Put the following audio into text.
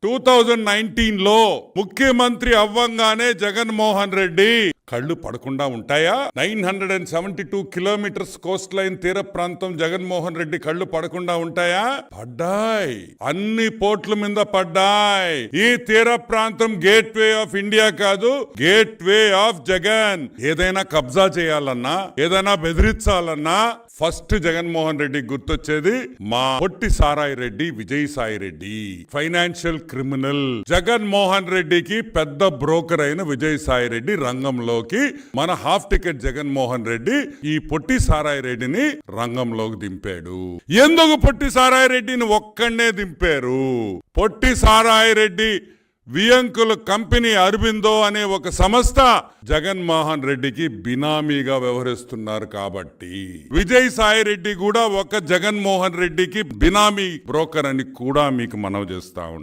2019లో ముఖ్యమంత్రి అవ్వంగానే జగన్మోహన్ రెడ్డి కళ్ళు పడకుండా ఉంటాయా? 972 కిలోమీటర్స్ కోస్ట్ లైన్ తీర ప్రాంతం జగన్మోహన్ రెడ్డి కళ్ళు పడకుండా ఉంటాయా? పడ్డాయి. అన్ని పోర్ట్ల మీద పడ్డాయి. ఈ తీర ప్రాంతం గేట్ వే ఆఫ్ ఇండియా కాదు, గేట్ వే ఆఫ్ జగన్. ఏదైనా కబ్జా చేయాలన్నా, ఏదైనా బెదిరించాలన్నా ఫస్ట్ జగన్మోహన్ రెడ్డి గుర్తొచ్చేది మా పొట్టి సారాయి రెడ్డి, విజయసాయి రెడ్డి. Financial criminal. జగన్మోహన్ రెడ్డికి పెద్ద బ్రోకర్ అయిన విజయసాయి రెడ్డి రంగంలోకి మన హాఫ్ టికెట్ జగన్మోహన్ రెడ్డి ఈ పొట్టి సారాయి రెడ్డిని రంగంలోకి దింపాడు. ఎందుకు పొట్టి సారాయి రెడ్డిని ఒక్కడే దింపారు? పొట్టి సారాయి రెడ్డి వియంకుల కంపెనీ అరబిందో అనే ఒక సంస్థ జగన్మోహన్ రెడ్డికి బినామీగా వ్యవహరిస్తున్నారు కాబట్టి. విజయసాయి రెడ్డి కూడా ఒక జగన్మోహన్ రెడ్డికి బినామీ బ్రోకర్ అని కూడా మీకు మనవి చేస్తా ఉన్నా.